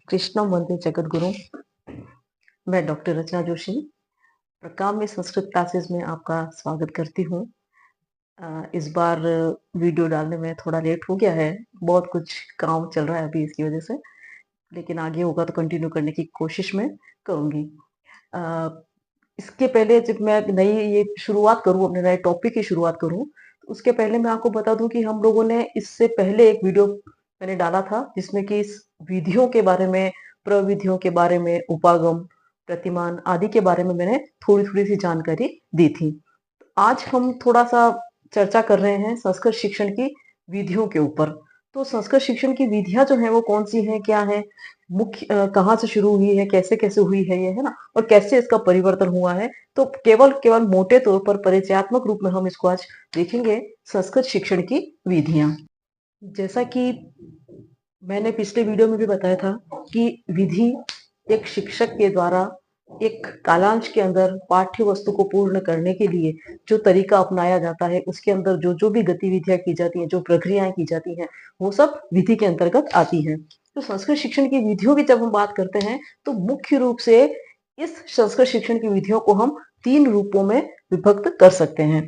कृष्णम वंदे जगत गुरु। मैं डॉक्टर रचना जोशी प्रकाम्य संस्कृत क्लासेस में आपका स्वागत करती हूँ। इस बार वीडियो डालने में थोड़ा लेट हो गया है, बहुत कुछ काम चल रहा है अभी इसकी वजह से, लेकिन आगे होगा तो कंटिन्यू करने की कोशिश मैं करूँगी। इसके पहले जब मैं नई ये शुरुआत करूँ, अपने नए टॉपिक की शुरुआत करूँ, तो उसके पहले मैं आपको बता दूँ कि हम लोगों ने इससे पहले एक वीडियो मैंने डाला था जिसमें कि इस विधियों के बारे में, प्रविधियों के बारे में, उपागम, प्रतिमान आदि के बारे में मैंने थोड़ी-थोड़ी सी जानकारी दी थी। आज हम थोड़ा-सा चर्चा कर रहे हैं संस्कृत शिक्षण की विधियों के ऊपर। तो संस्कृत शिक्षण की विधियाँ जो हैं वो कौन-सी हैं, क्या हैं? मुख्य कहाँ से शुरू हुई है, कैसे-कैसे हुई है ये, है ना? और कैसे इसका परिवर्तन हुआ है? तो केवल केवल मोटे तौर पर परिचयात्मक रूप में हम इसको आज देखेंगे, संस्कृत शिक्षण की विधियाँ। जैसा कि मैंने पिछले वीडियो में भी बताया था कि विधि एक शिक्षक के द्वारा एक कालांश के अंदर पाठ्य वस्तु को पूर्ण करने के लिए जो तरीका अपनाया जाता है, उसके अंदर जो भी गतिविधियां की जाती हैं, जो प्रक्रियाएं की जाती हैं, वो सब विधि के अंतर्गत आती हैं। तो संस्कृत शिक्षण की विधियों की जब हम बात करते हैं तो मुख्य रूप से इस संस्कृत शिक्षण की विधियों को हम 3 रूपों में विभक्त कर सकते हैं: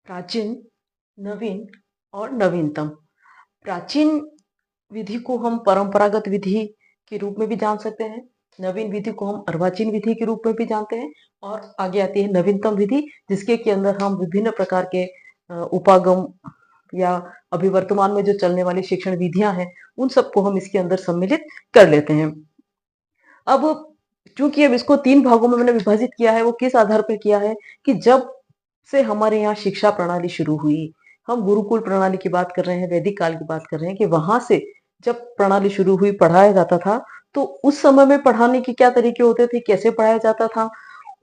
प्राचीन, नवीन और नवीनतम। प्राचीन विधि को हम परंपरागत विधि के रूप में भी जान सकते हैं, नवीन विधि को हम अर्वाचीन विधि के रूप में भी जानते हैं, और आगे आती है नवीनतम विधि, जिसके के अंदर हम विभिन्न प्रकार के उपागम या अभी वर्तमान में जो चलने वाली शिक्षण विधियां हैं, उन सबको हम इसके अंदर सम्मिलित कर लेते हैं। अब चूंकि अब इसको 3 भागों में मैंने विभाजित किया है, वो किस आधार पर किया है कि जब से हमारे यहाँ शिक्षा प्रणाली शुरू हुई, हम गुरुकुल प्रणाली की बात कर रहे हैं, वैदिक काल की बात कर रहे हैं, कि वहां से जब प्रणाली शुरू हुई, पढ़ाया जाता था, तो उस समय में पढ़ाने के क्या तरीके होते थे, कैसे पढ़ाया जाता था,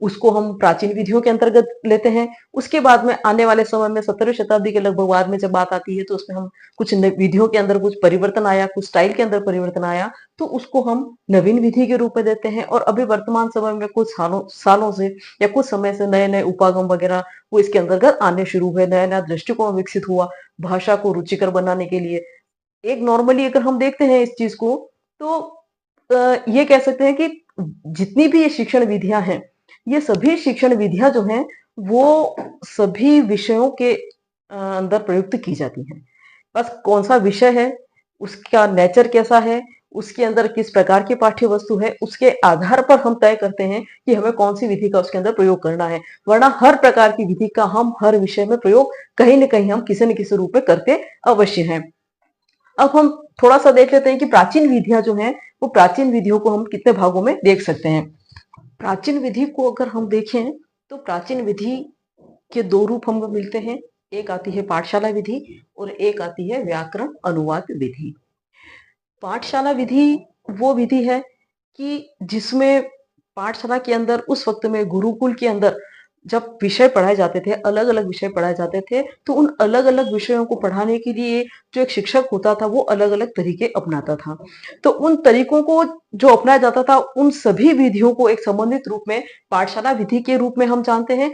उसको हम प्राचीन विधियों के अंतर्गत लेते हैं। उसके बाद में आने वाले समय में 17वीं शताब्दी के लगभग बाद में जब बात आती है, तो उसमें हम कुछ विधियों के अंदर कुछ परिवर्तन आया, कुछ स्टाइल के अंदर परिवर्तन आया, तो उसको हम नवीन विधि के रूप में देते हैं। और अभी वर्तमान समय में कुछ सालों से या कुछ समय से नए नए उपागम वगैरह वो इसके अंतर्गत आने शुरू हुए, नया नया दृष्टिकोण विकसित हुआ भाषा को रुचिकर बनाने के लिए। एक नॉर्मली अगर हम देखते हैं इस चीज को, तो ये कह सकते हैं कि जितनी भी ये शिक्षण विधियां हैं, ये सभी शिक्षण विधियां जो हैं वो सभी विषयों के अंदर प्रयुक्त की जाती हैं। बस कौन सा विषय है, उसका नेचर कैसा है, उसके अंदर किस प्रकार की पाठ्य वस्तु है, उसके आधार पर हम तय करते हैं कि हमें कौन सी विधि का उसके अंदर प्रयोग करना है। वरना हर प्रकार की विधि का हम हर विषय में प्रयोग कहीं न कहीं हम किसी न किसी रूप में करते अवश्य हैं। अब हम थोड़ा सा देख लेते हैं कि प्राचीन विधियां जो हैं, वो प्राचीन विधियों को हम कितने भागों में देख सकते हैं। प्राचीन विधि को अगर हम देखें तो प्राचीन विधि के 2 रूप हमको मिलते हैं। एक आती है पाठशाला विधि और एक आती है व्याकरण अनुवाद विधि। पाठशाला विधि वो विधि है कि जिसमें पाठशाला के अंदर उस वक्त में गुरुकुल के अंदर जब विषय पढ़ाए जाते थे, अलग अलग विषय पढ़ाए जाते थे, तो उन अलग अलग विषयों को पढ़ाने के लिए जो एक शिक्षक होता था वो अलग अलग तरीके अपनाता था। तो उन तरीकों को जो अपनाया जाता था, उन सभी विधियों को एक समन्वित रूप में पाठशाला विधि के रूप में हम जानते हैं।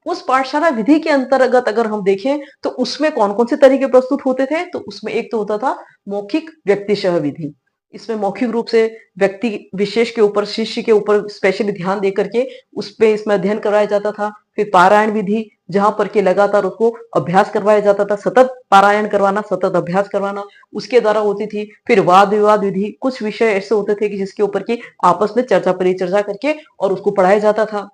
उस पाठशाला विधि के अंतर्गत अगर हम देखें तो उसमें कौन कौन से तरीके प्रस्तुत होते थे, तो उसमें एक तो होता था मौखिक व्यक्तिशः विधि। इसमें मौखिक रूप से व्यक्ति विशेष के ऊपर, शिष्य के ऊपर स्पेशली ध्यान दे करके उस पे इसमें अध्ययन करवाया जाता था। फिर पारायण विधि, जहां पर के लगातार उसको अभ्यास करवाया जाता था, सतत पारायण करवाना, सतत अभ्यास करवाना, उसके द्वारा होती थी। फिर वाद विवाद विधि, कुछ विषय ऐसे होते थे कि जिसके ऊपर की आपस में चर्चा परिचर्चा करके और उसको पढ़ाया जाता था।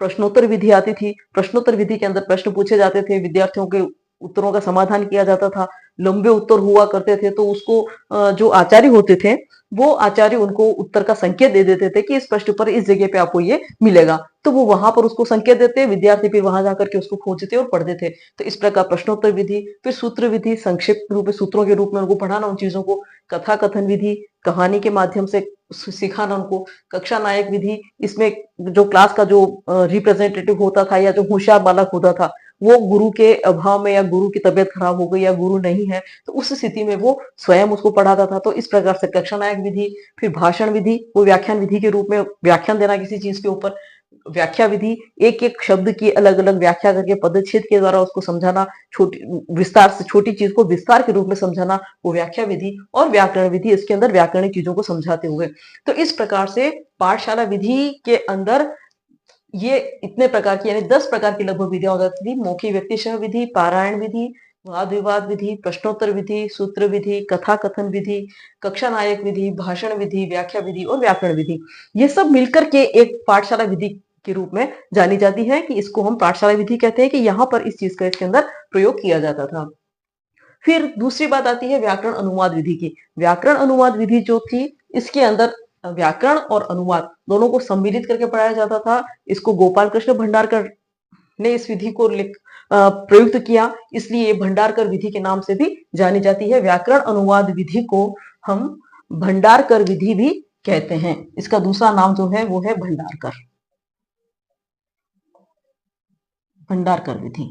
प्रश्नोत्तर विधि आती थी। प्रश्नोत्तर विधि के अंदर प्रश्न पूछे जाते थे, विद्यार्थियों के उत्तरों का समाधान किया जाता था। लंबे उत्तर हुआ करते थे, तो उसको जो आचार्य होते थे, वो आचार्य उनको उत्तर का संकेत दे देते थे कि इस प्रश्न पर इस जगह पे आपको ये मिलेगा। तो वो वहां पर उसको संकेत देते, विद्यार्थी फिर वहां जाकर के उसको खोजते और पढ़ते थे। तो इस प्रकार प्रश्नोत्तर विधि। फिर सूत्र विधि, संक्षिप्त रूप में सूत्रों के रूप में उनको पढ़ाना उन चीजों को। कथा कथन विधि, कहानी के माध्यम से सिखाना उनको। कक्षा नायक विधि, इसमें जो क्लास का जो रिप्रेजेंटेटिव होता था या जो होशियार बालक होता था, वो गुरु के अभाव में या गुरु की तबीयत खराब हो गई या गुरु नहीं है, तो उस स्थिति में वो स्वयं उसको पढ़ाता था। तो इस प्रकार से कक्षा नायक विधि। फिर भाषण विधि, वो व्याख्यान विधि के रूप में व्याख्यान देना किसी चीज के ऊपर। व्याख्या विधि, एक एक शब्द की अलग अलग व्याख्या करके पदच्छेद के द्वारा उसको समझाना, छोटी विस्तार से छोटी चीज को विस्तार के रूप में समझाना, वो व्याख्या विधि। और व्याकरण विधि, इसके अंदर व्याकरणिक चीजों को समझाते हुए। तो इस प्रकार से पाठशाला विधि के अंदर ये इतने प्रकार की, यानी 10 प्रकार की लगभग विधियां हो जाती थी। मौखिक व्यक्तिशः विधि, पारायण विधि, वाद विवाद विधि, प्रश्नोत्तर विधि, सूत्र विधि, कथा कथन विधि, कक्षा नायक विधि, भाषण विधि, व्याख्या विधि और व्याकरण विधि, ये सब मिलकर के एक पाठशाला विधि के रूप में जानी जाती है, कि इसको हम पाठशाला विधि कहते हैं, कि यहाँ पर इस चीज का इसके अंदर प्रयोग किया जाता था। फिर दूसरी बात आती है व्याकरण अनुवाद विधि की। व्याकरण अनुवाद विधि जो थी, इसके अंदर व्याकरण और अनुवाद दोनों को सम्मिलित करके पढ़ाया जाता था। इसको गोपाल कृष्ण भंडारकर ने इस विधि को प्रयुक्त किया, इसलिए ये भंडारकर विधि के नाम से भी जानी जाती है। व्याकरण अनुवाद विधि को हम भंडारकर विधि भी कहते हैं। इसका दूसरा नाम जो है वो है भंडारकर, भंडारकर विधि।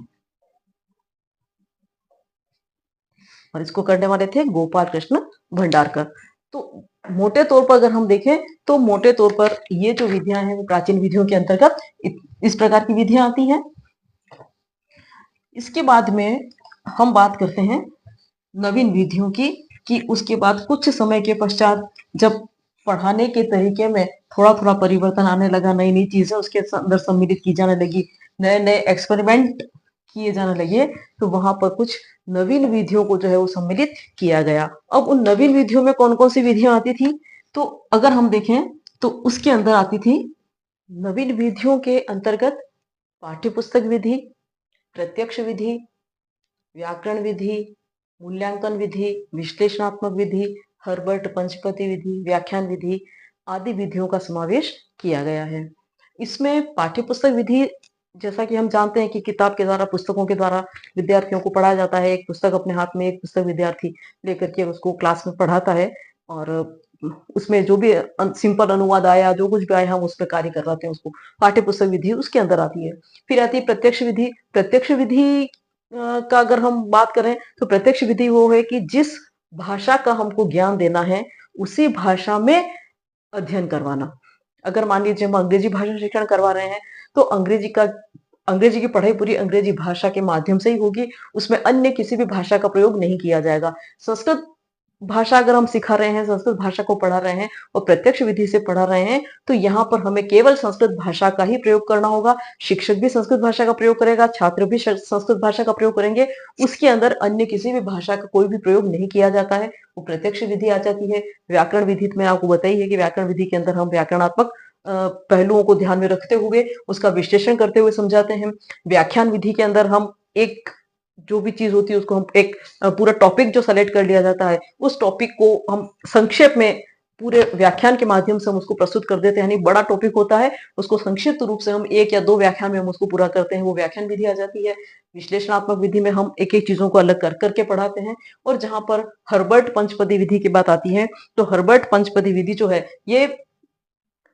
और इसको करने वाले थे गोपाल कृष्ण भंडारकर। तो मोटे तौर पर अगर हम देखें, तो मोटे तौर पर ये जो विधियां हैं वो प्राचीन विधियों के अंतर्गत इस प्रकार की विधियां आती हैं। इसके बाद में हम बात करते हैं नवीन विधियों की, कि उसके बाद कुछ समय के पश्चात जब पढ़ाने के तरीके में थोड़ा थोड़ा परिवर्तन आने लगा, नई नई चीजें उसके अंदर सम्मिलित की जाने लगी, नए नए एक्सपेरिमेंट किए जाने लगे, तो वहां पर कुछ नवीन विधियों को जो है वो सम्मिलित किया गया। अब उन नवीन विधियों में कौन कौन सी विधियां आती थी, तो अगर हम देखें तो उसके अंदर आती थी, नवीन विधियों के अंतर्गत पाठ्यपुस्तक विधि, प्रत्यक्ष विधि, व्याकरण विधि, मूल्यांकन विधि, विश्लेषणात्मक विधि, हर्बर्ट पंचपति विधि, व्याख्यान विधि आदि विधियों का समावेश किया गया है। इसमें पाठ्यपुस्तक विधि, जैसा कि हम जानते हैं कि किताब के द्वारा, पुस्तकों के द्वारा विद्यार्थियों को पढ़ाया जाता है। एक पुस्तक अपने हाथ में, एक पुस्तक विद्यार्थी लेकर के उसको क्लास में पढ़ाता है, और उसमें जो भी सिंपल अनुवाद आया, जो कुछ भी आया, हम उस पर कार्य करवाते हैं, उसको पाठ्यपुस्तक विधि उसके अंदर आती है। फिर आती है प्रत्यक्ष विधि। प्रत्यक्ष विधि का अगर हम बात करें, तो प्रत्यक्ष विधि वो है कि जिस भाषा का हमको ज्ञान देना है, उसी भाषा में अध्ययन करवाना। अगर मान लीजिए हम अंग्रेजी भाषा शिक्षण करवा रहे हैं, तो अंग्रेजी की पढ़ाई पूरी अंग्रेजी भाषा के माध्यम से ही होगी, उसमें अन्य किसी भी भाषा का प्रयोग नहीं किया जाएगा। संस्कृत भाषा अगर हम सिखा रहे हैं, संस्कृत भाषा को पढ़ा रहे हैं और प्रत्यक्ष विधि से पढ़ा रहे हैं, तो यहाँ पर हमें केवल संस्कृत भाषा का ही प्रयोग करना होगा। शिक्षक भी संस्कृत भाषा का प्रयोग करेगा, छात्र भी संस्कृत भाषा का प्रयोग करेंगे, उसके अंदर अन्य किसी भी भाषा का कोई भी प्रयोग नहीं किया जाता है, वो प्रत्यक्ष विधि आ जाती है। व्याकरण विधि मैंने आपको बताई है कि व्याकरण विधि के अंदर हम व्याकरणात्मक पहलुओं को ध्यान में रखते हुए उसका विश्लेषण करते हुए समझाते हैं। व्याख्यान विधि के अंदर हम एक जो भी चीज होती है उसको हम एक पूरा टॉपिक जो सेलेक्ट कर लिया जाता है, उस टॉपिक को हम संक्षेप में पूरे व्याख्यान के माध्यम से हम उसको प्रस्तुत कर देते हैं। यानी बड़ा टॉपिक होता है, उसको संक्षिप्त रूप से हम 1 या 2 व्याख्यान में हम उसको पूरा करते हैं, वो व्याख्यान विधि आ जाती है। विश्लेषणात्मक विधि में हम एक एक चीजों को अलग कर करके पढ़ाते हैं। और जहां पर हर्बर्ट पंचपदी विधि की बात आती है, तो हर्बर्ट पंचपदी विधि जो है, ये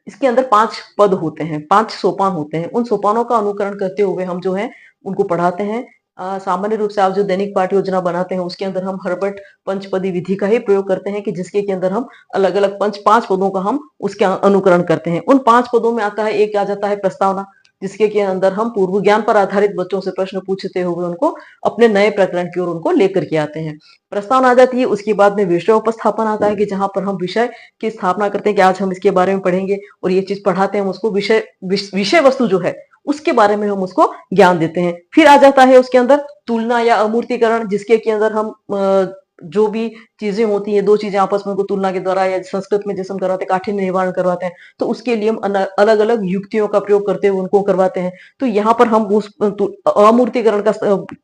इसके अंदर 5 पद होते हैं, 5 सोपान होते हैं। उन सोपानों का अनुकरण करते हुए हम जो है उनको पढ़ाते हैं। सामान्य रूप से आप जो दैनिक पाठ योजना बनाते हैं, उसके अंदर हम हर्बर्ट पंचपदी विधि का ही प्रयोग करते हैं, कि जिसके के अंदर हम अलग अलग 5 पदों का हम उसके अनुकरण करते हैं। उन 5 पदों में आता है, एक आ जाता है प्रस्तावना, जिसके के अंदर हम पूर्व ज्ञान पर आधारित बच्चों से प्रश्न पूछते हुए उनको अपने नए प्रकरण की ओर उनको लेकर के आते हैं। प्रस्तावना आ जाती है, उसके बाद में विषय उपस्थापन आता है, कि जहां पर हम विषय की स्थापना करते हैं कि आज हम इसके बारे में पढ़ेंगे, और ये चीज पढ़ाते हैं हम उसको, विषय वस्तु जो है उसके बारे में हम उसको ज्ञान देते हैं। फिर आ जाता है उसके अंदर तुलना या अमूर्तीकरण, जिसके के अंदर हम जो भी चीजें होती है, 2 चीजें आपस में उनको तुलना के द्वारा, या संस्कृत में जैसे हम करवाते हैं काठिन्य निवारण करवाते हैं, तो उसके लिए हम अलग अलग युक्तियों का प्रयोग करते हुए उनको करवाते हैं। तो यहाँ पर हम उस अमूर्तीकरण का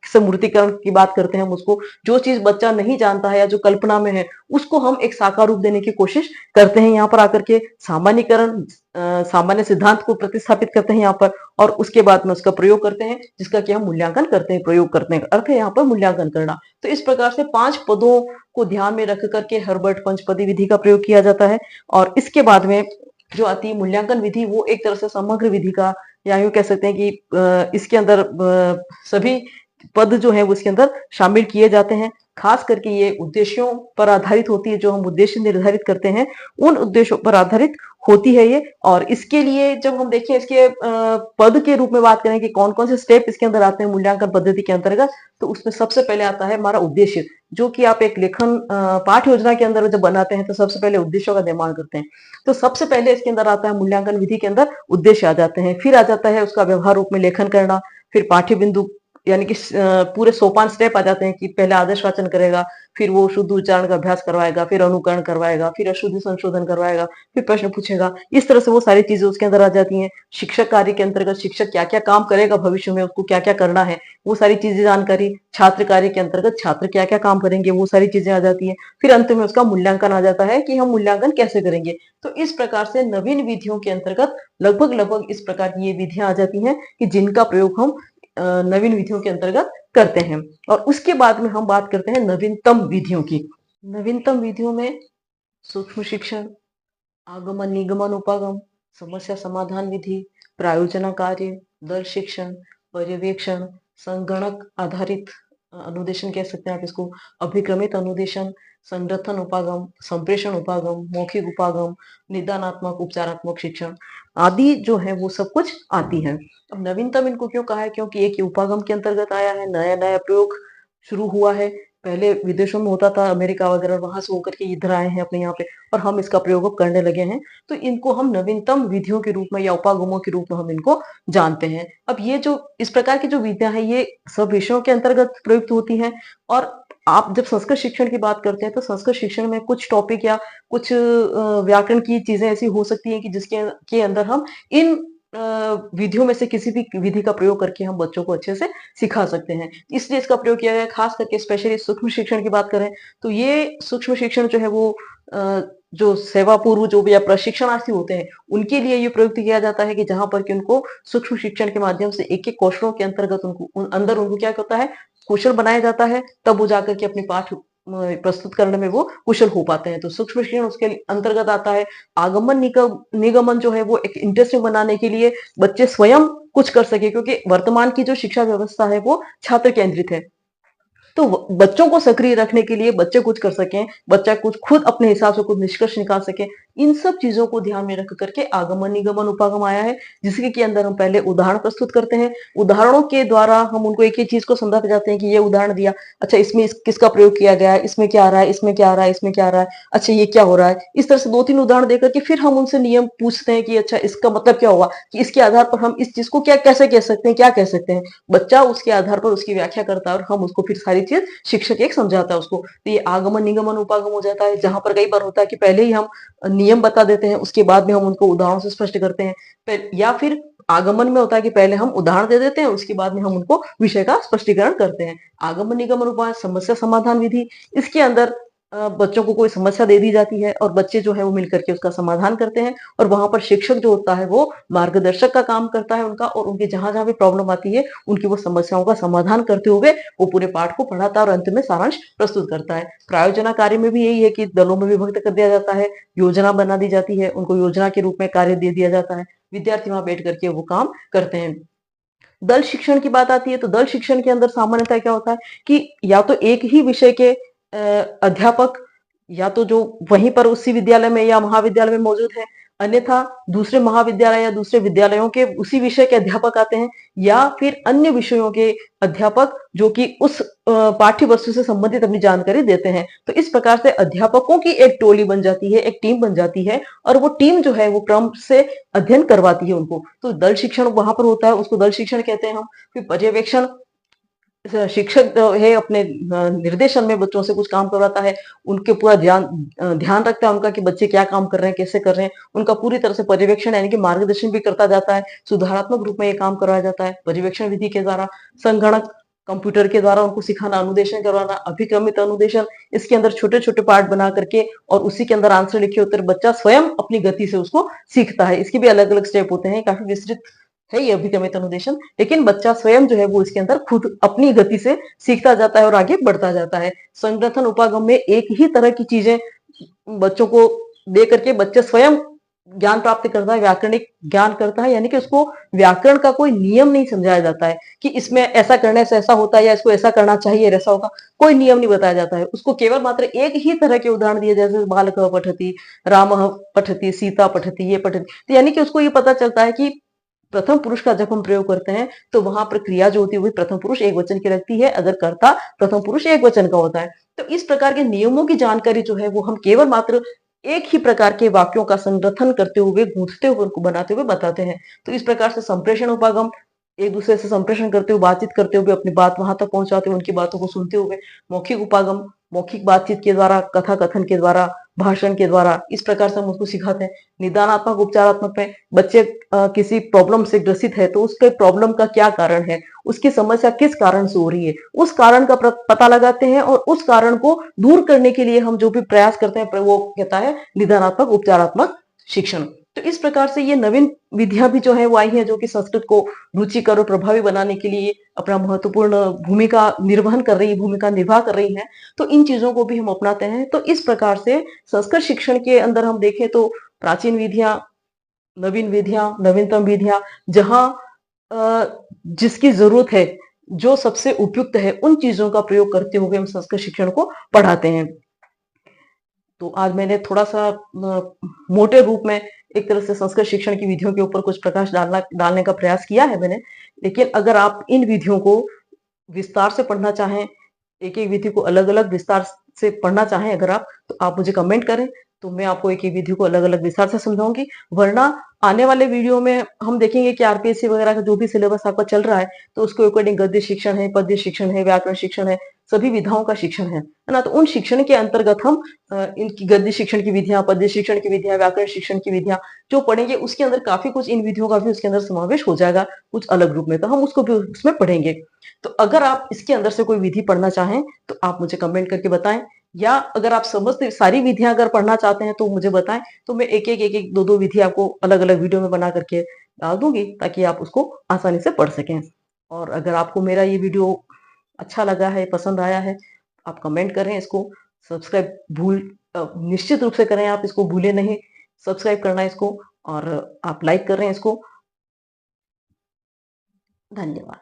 से मूर्तीकरण की बात करते हैं, हम उसको जो चीज बच्चा नहीं जानता है या जो कल्पना में है, उसको हम एक साकार रूप देने की कोशिश करते हैं। यहाँ पर आकर के सामान्यकरण, सामान्य सिद्धांत को प्रतिस्थापित करते हैं यहाँ पर, और उसके बाद में उसका प्रयोग करते हैं, जिसका कि हम मूल्यांकन करते हैं। प्रयोग करते हैं अर्थ है यहाँ पर मूल्यांकन करना। तो इस प्रकार से 5 पदों को ध्यान में रख करके हर्बर्ट पंचपदी विधि का प्रयोग किया जाता है। और इसके बाद में जो आती है मूल्यांकन विधि, वो एक तरह से समग्र विधि का, या यूं कह सकते हैं कि इसके अंदर सभी पद जो है वो इसके अंदर शामिल किए जाते हैं। खास करके ये उद्देश्यों पर आधारित होती है, जो हम उद्देश्य निर्धारित करते हैं उन उद्देश्यों पर आधारित होती है ये। और इसके लिए जब हम देखें इसके पद के रूप में बात करें कि कौन कौन से स्टेप इसके अंदर आते हैं मूल्यांकन पद्धति के अंतर्गत, तो उसमें सबसे पहले आता है हमारा उद्देश्य, जो कि आप एक लेखन पाठ योजना के अंदर जब बनाते हैं तो सबसे पहले उद्देश्यों का निर्माण करते हैं। तो सबसे पहले इसके अंदर आता है मूल्यांकन विधि के अंदर उद्देश्य आ जाते हैं, फिर आ जाता है उसका व्यवहार रूप में लेखन करना, फिर पाठ्य बिंदु यानी कि पूरे सोपान स्टेप आ जाते हैं कि पहले आदर्श वाचन करेगा, फिर वो शुद्ध उच्चारण का अभ्यास करवाएगा, फिर अनुकरण करवाएगा, फिर अशुद्धि संशोधन करवाएगा, फिर प्रश्न पूछेगा। इस तरह से वो सारी चीजें उसके अंदर आ जाती हैं। शिक्षक कार्य के अंतर्गत शिक्षक क्या क्या काम करेगा भविष्य में, उसको क्या क्या करना है, वो सारी चीजें जानकारी। छात्र कार्य के अंतर्गत छात्र क्या क्या काम करेंगे, वो सारी चीजें आ जाती है। फिर अंत में उसका मूल्यांकन आ जाता है कि हम मूल्यांकन कैसे करेंगे। तो इस प्रकार से नवीन विधियों के अंतर्गत लगभग लगभग इस प्रकार की ये विधियां आ जाती हैं कि जिनका प्रयोग हम नवीन विधियों के अंतर्गत करते हैं। और उसके बाद में हम बात करते हैं नवीनतम विधियों की। नवीनतम विधियों में सूक्ष्म शिक्षण, आगमन निगमन उपागम, समस्या समाधान विधि, प्रायोजना कार्य, दल शिक्षण, पर्यवेक्षण, संगणक आधारित अनुदेशन कह सकते हैं आप इसको, अभिक्रमित अनुदेशन, संगठन उपागम, संप्रेषण उपागम, मौखिक उपागम, निदानात्मक उपचारात्मक शिक्षण आदि जो है वो सब कुछ आती है। अब नवीनतम इनको क्यों कहा है, क्योंकि एक उपागम के अंतर्गत आया है, नया नया प्रयोग शुरू हुआ है। पहले विदेशों में होता था, अमेरिका वगैरह, वहां से होकर के इधर आए हैं अपने यहाँ पे, और हम इसका प्रयोग अब करने लगे हैं। तो इनको हम नवीनतम विधियों के रूप में या उपागमों के रूप में हम इनको जानते हैं। अब ये जो इस प्रकार की जो विधियां हैं ये सब विषयों के अंतर्गत प्रयुक्त होती हैं। और आप जब संस्कृत शिक्षण की बात करते हैं तो संस्कृत शिक्षण में कुछ टॉपिक या कुछ व्याकरण की चीजें ऐसी हो सकती है कि जिसके के अंदर हम इन विधियों में से किसी भी विधि का प्रयोग करके हम बच्चों को अच्छे से सिखा सकते हैं, इसलिए इसका प्रयोग किया गया है। खास करके स्पेशली सूक्ष्म शिक्षण की बात करें तो ये सूक्ष्म शिक्षण जो है वो जो सेवा पूर्व जो भी या प्रशिक्षणार्थी होते हैं उनके लिए ये प्रयुक्त किया जाता है कि जहां पर कि उनको सूक्ष्म शिक्षण के माध्यम से एक एक कौशलों के अंतर्गत अंदर उनको क्या होता है, कुशल बनाया जाता है, तब वो जाकर के अपने पाठ प्रस्तुत करने में वो कुशल हो पाते हैं। तो सूक्ष्म शिक्षण उसके अंतर्गत आता है। आगमन निगमन जो है वो एक इंटरेस्टिंग बनाने के लिए बच्चे स्वयं कुछ कर सके, क्योंकि वर्तमान की जो शिक्षा व्यवस्था है वो छात्र केंद्रित है। तो बच्चों को सक्रिय रखने के लिए बच्चे कुछ कर सकें, बच्चा कुछ खुद अपने हिसाब से कुछ निष्कर्ष निकाल सके, इन सब चीजों को ध्यान में रख करके आगमन निगमन उपागम आया है, जिसके के अंदर हम पहले उदाहरण प्रस्तुत करते हैं। उदाहरणों के द्वारा हम उनको एक एक चीज को समझाते जाते हैं कि ये उदाहरण दिया, अच्छा इसमें किसका प्रयोग किया गया है, इसमें क्या आ रहा है, इसमें क्या आ रहा है, इसमें क्या आ रहा है, अच्छा ये क्या हो रहा है। इस तरह से 2-3 उदाहरण देकर के फिर हम उनसे नियम पूछते हैं कि अच्छा इसका मतलब क्या हुआ, कि इसके आधार पर हम इस चीज को क्या कैसे कह सकते हैं, क्या कह सकते हैं। बच्चा उसके आधार पर उसकी व्याख्या करता है और हम उसको फिर सारी चीज शिक्षक एक समझाता है उसको। तो ये आगमन निगमन उपागम हो जाता है, जहां पर कई बार होता है कि पहले ही हम नियम बता देते हैं, उसके बाद में हम उनको उदाहरणों से स्पष्ट करते हैं। या फिर आगमन में होता है कि पहले हम उदाहरण दे देते हैं, उसके बाद में हम उनको विषय का स्पष्टीकरण करते हैं। आगमन निगमन उपाय समस्या समाधान विधि, इसके अंदर बच्चों को कोई समस्या दे दी जाती है और बच्चे जो है वो मिलकर के उसका समाधान करते हैं, और वहां पर शिक्षक जो होता है वो मार्गदर्शक का काम करता है उनका, और उनके जहां जहां भी प्रॉब्लम आती है उनकी वो समस्याओं का समाधान करते हुए वो पूरे पाठ को पढ़ाता है और अंत में सारांश प्रस्तुत करता है। प्रायोजना कार्य में भी यही है कि दलों में विभक्त कर दिया जाता है, योजना बना दी जाती है, उनको योजना के रूप में कार्य दे दिया जाता है, विद्यार्थी वहां बैठ करके वो काम करते हैं। दल शिक्षण की बात आती है तो दल शिक्षण के अंदर सामान्यतः क्या होता है कि या तो एक ही विषय के अध्यापक या तो जो वहीं पर उसी विद्यालय में या महाविद्यालय में मौजूद है, अन्यथा दूसरे महाविद्यालय या दूसरे विद्यालयों के उसी विषय के अध्यापक आते हैं, या फिर अन्य विषयों के अध्यापक जो कि उस पाठ्य वस्तु से संबंधित अपनी जानकारी देते हैं। तो इस प्रकार से अध्यापकों की एक टोली बन जाती है, एक टीम बन जाती है, और वो टीम जो है वो क्रम से अध्ययन करवाती है उनको। तो दल शिक्षण वहां पर होता है, उसको दल शिक्षण कहते हैं हम। फिर पर्यवेक्षण, शिक्षक जो है अपने निर्देशन में बच्चों से कुछ काम करवाता है, उनके पूरा ध्यान रखता है उनका कि बच्चे क्या काम कर रहे हैं, कैसे कर रहे हैं, उनका पूरी तरह से पर्यवेक्षण यानी कि मार्गदर्शन भी करता जाता है। सुधारात्मक रूप में ये काम करवाया जाता है पर्यवेक्षण विधि के द्वारा। संगणक कंप्यूटर के द्वारा उनको सिखाना, अनुदेशन करवाना, अभिक्रमित अनुदेशन, इसके अंदर छोटे छोटे पार्ट बना करके और उसी के अंदर आंसर लिखे होते हैं, बच्चा स्वयं अपनी गति से उसको सीखता है। इसके भी अलग अलग स्टेप होते हैं, काफी विस्तृत है ये अभिक्रमित अनुदेशन, लेकिन बच्चा स्वयं जो है वो इसके अंदर खुद अपनी गति से सीखता जाता है और आगे बढ़ता जाता है। संगठन उपागम में एक ही तरह की चीजें बच्चों को दे करके बच्चे स्वयं ज्ञान प्राप्त करता है, व्याकरणिक ज्ञान करता है, यानी कि उसको व्याकरण का कोई नियम नहीं समझाया जाता है कि इसमें ऐसा करने से ऐसा होता है या इसको ऐसा करना चाहिए ऐसा होगा, कोई नियम नहीं बताया जाता है। उसको केवल मात्र एक ही तरह के उदाहरण दिए, जैसे बालक पठति, राम पठति, सीता पठति, ये पठति, तो यानी कि उसको ये पता चलता है कि प्रथम पुरुष का जब हम प्रयोग करते हैं तो वहां पर क्रिया जो होती है वो प्रथम पुरुष एक वचन की लगती है, अगर कर्ता प्रथम पुरुष एक वचन का होता है। तो इस प्रकार के नियमों की जानकारी जो है वो हम केवल मात्र एक ही प्रकार के वाक्यों का संगठन करते हुए, गूंथते हुए, उनको बनाते हुए बताते हैं। तो इस प्रकार से संप्रेषण उपागम, एक दूसरे से संप्रेषण करते हुए, बातचीत करते हुए, अपनी बात वहां तक पहुंचाते हुए, उनकी बातों को सुनते हुए, मौखिक उपागम, मौखिक बातचीत के द्वारा, कथा कथन के द्वारा, भाषण के द्वारा, इस प्रकार से हम उसको सिखाते हैं। निदानात्मक, उपचारात्मक में बच्चे किसी प्रॉब्लम से ग्रसित है तो उसके प्रॉब्लम का क्या कारण है, उसकी समस्या किस कारण से हो रही है, उस कारण का पता लगाते हैं और उस कारण को दूर करने के लिए हम जो भी प्रयास करते हैं वो कहता है निदानात्मक उपचारात्मक शिक्षण। तो इस प्रकार से ये नवीन विधियां भी जो है वो आई है, जो कि संस्कृत को रुचिकर और प्रभावी बनाने के लिए अपना महत्वपूर्ण भूमिका निर्वहन कर रही है, भूमिका निर्वाह कर रही है। तो इन चीजों को भी हम अपनाते हैं। तो इस प्रकार से संस्कृत शिक्षण के अंदर हम देखें तो प्राचीन विधियां, नवीन विधियां, नवीनतम विधियां, जहां जिसकी जरूरत है, जो सबसे उपयुक्त है, उन चीजों का प्रयोग करते हुए हम संस्कृत शिक्षण को पढ़ाते हैं। तो आज मैंने थोड़ा सा मोटे रूप में एक तरह से संस्कृत शिक्षण की विधियों के ऊपर कुछ प्रकाश डालने का प्रयास किया है मैंने। लेकिन अगर आप इन विधियों को विस्तार से पढ़ना चाहें, एक एक विधि को अलग अलग विस्तार से पढ़ना चाहें अगर आप, तो आप मुझे कमेंट करें, तो मैं आपको एक एक विधि को अलग अलग विस्तार से समझाऊंगी। वरना आने वाले वीडियो में हम देखेंगे कि आरपीएससी वगैरह का जो भी सिलेबस आपका चल रहा है, तो उसके अकॉर्डिंग गद्य शिक्षण है, पद्य शिक्षण है, व्याकरण शिक्षण है, सभी विधाओं का शिक्षण है ना। तो उन शिक्षण के अंतर्गत हम इनकी गद्य शिक्षण की विधियां, पद्य शिक्षण की विधियां, व्याकरण शिक्षण की विधियां जो पढ़ेंगे, उसके अंदर काफी कुछ इन विधियों का भी उसके अंदर समावेश हो जाएगा कुछ अलग रूप में, तो हम उसको भी उसमें पढ़ेंगे। तो अगर आप इसके अंदर से कोई विधि पढ़ना चाहें तो आप मुझे कमेंट करके बताएं, या अगर आप समस्त सारी विधियां अगर पढ़ना चाहते हैं तो मुझे बताएं, तो मैं एक एक दो दो विधि आपको अलग अलग वीडियो में बना करके डाल दूंगी, ताकि आप उसको आसानी से पढ़ सकें। और अगर आपको मेरा ये वीडियो अच्छा लगा है, पसंद आया है, आप कमेंट करें, इसको सब्सक्राइब निश्चित रूप से करें, आप इसको भूले नहीं सब्सक्राइब करना इसको, और आप लाइक कर रहे हैं इसको। धन्यवाद।